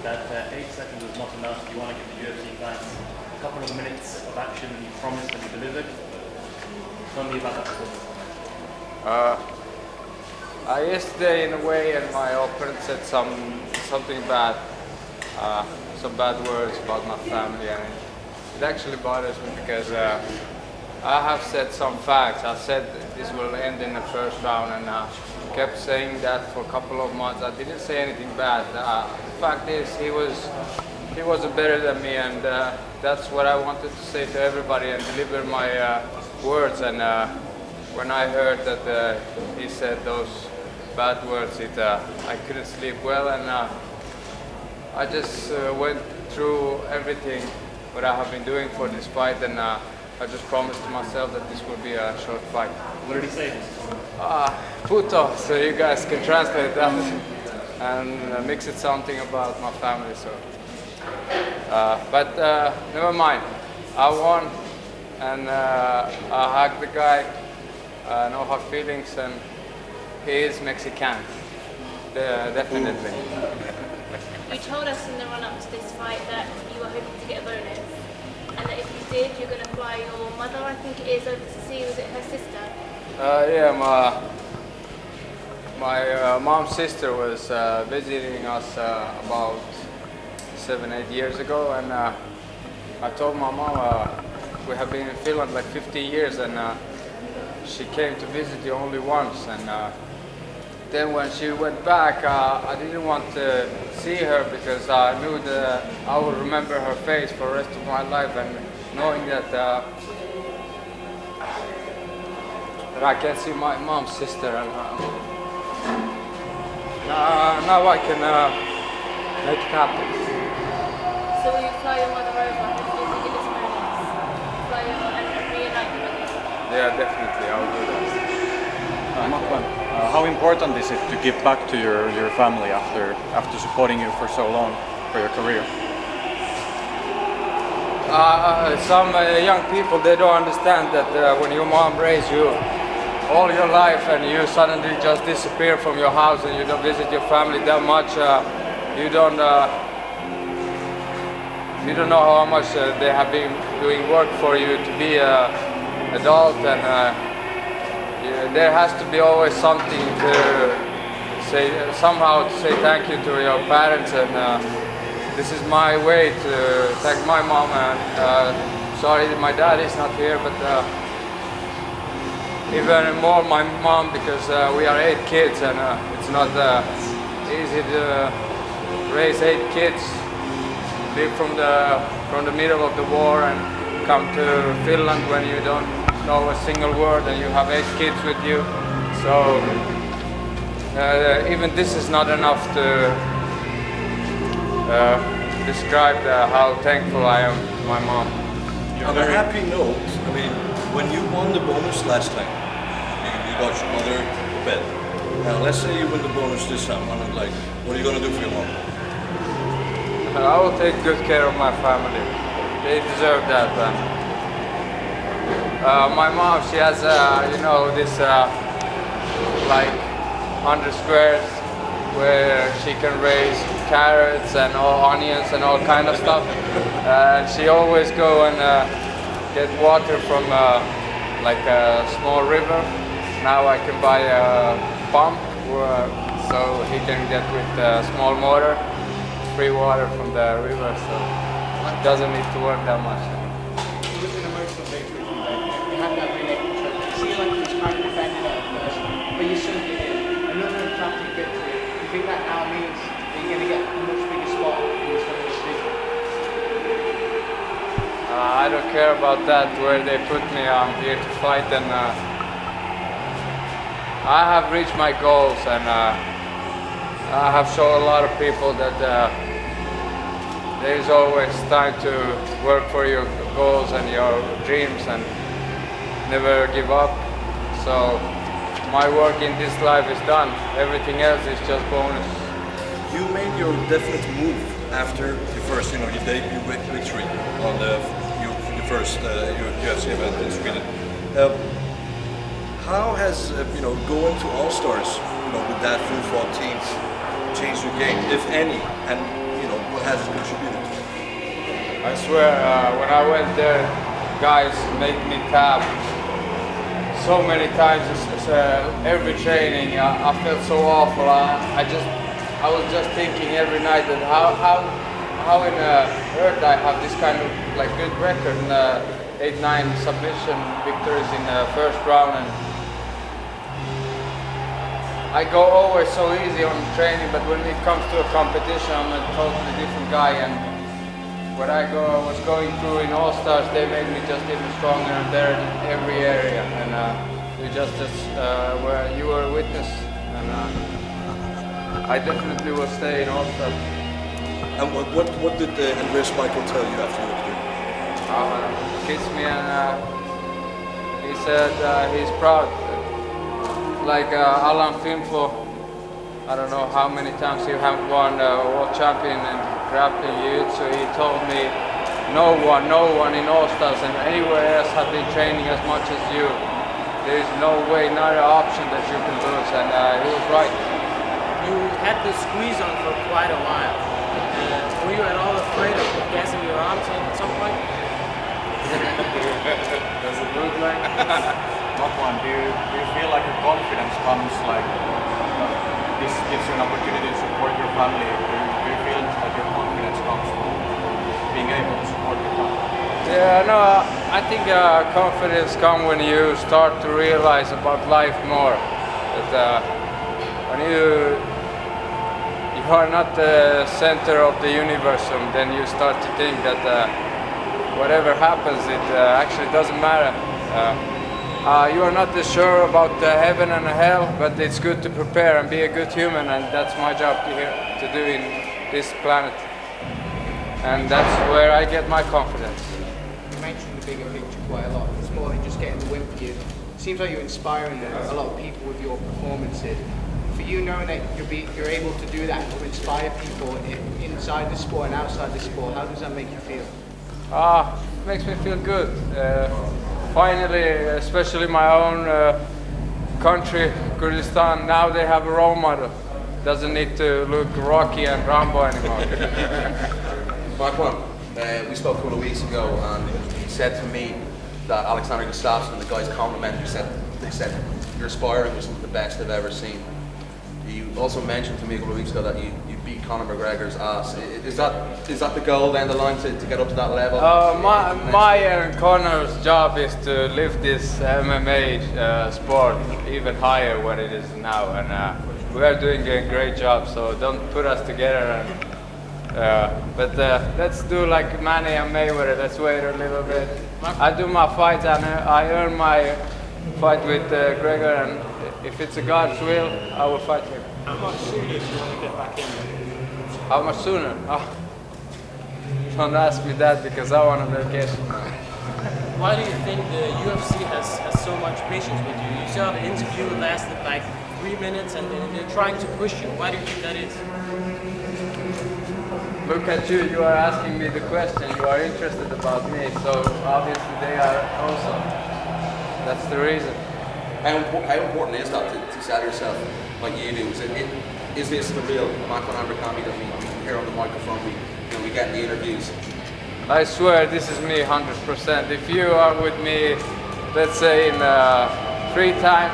that 8 seconds was not enough. You want to give the UFC fans a couple of minutes of action that you promised and you delivered. Tell me about that performance. Yesterday, in a way, and my opponent said something bad, some bad words about my family, and it actually bothers me because I have said some facts. I said this will end in the first round, and kept saying that for a couple of months. I didn't say anything bad. The fact is, he was better than me, and that's what I wanted to say to everybody and deliver my words. And when I heard that he said those bad words, I couldn't sleep well, and I just went through everything what I have been doing for this fight, and I just promised to myself that this will be a short fight. What did he say? Puto, so you guys can translate that and mix it something about my family. So, but never mind. I won, and I hugged the guy. No hard feelings, and he is Mexican, definitely. You told us in the run-up to this fight that you were hoping to get a bonus, and that if you did, you're going to fly your mother, I think it is, over to see, was it her sister? Yeah, my mom's sister was visiting us about 7-8 years ago, and I told my mom we have been in Finland like 50 years, and she came to visit you only once, and then when she went back, I didn't want to see her because I knew that I would remember her face for the rest of my life, and knowing that I can see my mom's sister, and now I can make it happen. So will you fly your mother over, hopefully to get this bonus? Fly her and reunite them again? Yeah, definitely, I'll do that. MAKWAN, how important is it to give back to your family after supporting you for so long for your career? Some young people, they don't understand that when your mom raised you all your life and you suddenly just disappear from your house and you don't visit your family that much, you don't know how much they have been doing work for you to be an adult, and there has to be always something to say, somehow to say thank you to your parents, and this is my way to thank my mom. And sorry that my dad is not here, but even more my mom, because we are 8 kids, and it's not easy to raise 8 kids, live from the middle of the war and come to Finland when you don't know a single word and you have 8 kids with you. So even this is not enough to describe how thankful I am to my mom. On a happy note, I mean, when you won the bonus last time, you got your mother to bed. Now let's say you win the bonus this time, and I'm like, what are you going to do for your mom? I will take good care of my family. They deserve that. My mom, she has, you know, this like 100 squares where she can raise carrots and all onions and all kind of stuff. She always go and get water from like a small river. Now I can buy a pump so he can get with a small motor free water from the river, so he doesn't need to work that much. It was an emotional victory for you, right? You had that related trophy. You seem like you was kind of defending it at first, but you soon did it. Another emphatic victory. You think that now means that you're going to get a much bigger spot in this division? I don't care about that, where they put me. I'm here to fight, and I have reached my goals, and I have shown a lot of people that there is always time to work for your goals and your dreams and never give up. So my work in this life is done. Everything else is just bonus. You made your definite move after the first, your debut victory on the first UFC event in Sweden. How has going to All Stars, with that full fought team, changed your game, if any? And has it contributed to? I swear, when I went there, guys made me tap so many times. Every training, I felt so awful. I was just thinking every night that how in earth I have this kind of like good record in 8-9 submission victories in the first round, and I go always so easy on training, but when it comes to a competition, I'm a totally different guy. And what I was going through in All Stars, they made me just even stronger and better in every area. And where you were a witness, and I definitely will stay in All Stars. And what did Andreas Michael tell you after you were Kissed me, and he said he's proud. Like Alan Finfo, I don't know how many times he have won world champion in grappling jiu-jitsu. He told me no one in All Stars and anywhere else have been training as much as you. There is no way, not an option that you can lose, and he was right. You had the squeeze on for quite a while. Were you at all afraid of gassing your arms at some point? Does it look like? MAKWAN, do you feel like your confidence comes like this gives you an opportunity to support your family? Do you feel that your confidence comes from being able to support your family? Yeah, no, I think confidence comes when you start to realize about life more. That when you are not the center of the universe, then you start to think that whatever happens, it actually doesn't matter. You are not sure about heaven and hell, but it's good to prepare and be a good human, and that's my job to do in this planet. And that's where I get my confidence. You mentioned the bigger picture quite a lot. It's more than just getting the win for you. It seems like you're inspiring a lot of people with your performances. For you, knowing that you're able to do that, to inspire people inside the sport and outside the sport, how does that make you feel? It makes me feel good. Finally, especially my own country, Kurdistan, now they have a role model. Doesn't need to look Rocky and Rambo anymore. MAKWAN, we spoke a couple of weeks ago, and he said to me that Alexander Gustafsson and the guys complimented you, they said you're aspiring to some of the best they've ever seen. You also mentioned to me a couple of weeks ago that you beat Conor McGregor's ass. Is that the goal down the line to get up to that level? My and Conor's job is to lift this MMA sport even higher what it is now, and we are doing a great job. So don't put us together. But let's do like Manny and Mayweather. Let's wait a little bit. I do my fights, and I earn my fight with Gregor, and if it's a God's will, I will fight him. How much sooner do you want to get back in? How much sooner? Don't ask me that, because I want to make it. Why do you think the UFC has so much patience with you? You saw the interview lasted like 3 minutes, and they're trying to push you. Why do you think that is? Look at you, you are asking me the question, you are interested about me, so obviously they are also. That's the reason. How important is that to sell yourself like you do? Is this the real MAKWAN AMIRKHANI that we hear on the microphone, we get in the interviews? I swear this is me 100%. If you are with me, let's say in free time,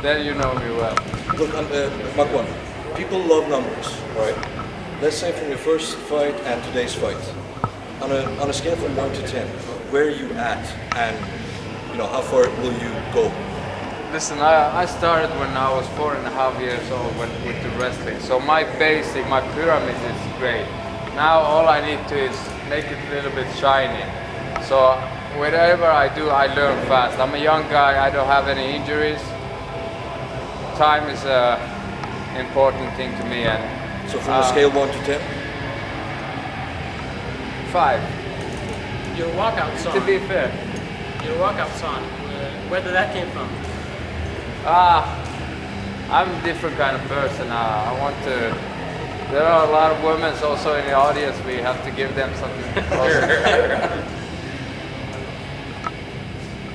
then you know me well. Look, MAKWAN, people love numbers, right? Let's say from your first fight and today's fight, on a scale from 1 to 10, where are you at, and how far will you go? Listen, I started when I was 4.5 years old with the wrestling. So my basic, my pyramid is great. Now all I need to is make it a little bit shiny. So whatever I do, I learn fast. I'm a young guy, I don't have any injuries. Time is an important thing to me. And so from a scale 1 to 10? 5. Your walkout song. To be fair. Your walkout song. Where did that came from? I'm a different kind of person. I want to. There are a lot of women also in the audience. We have to give them something.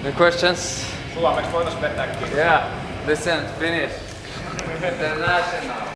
Any questions? Yeah. Listen. Finish. International.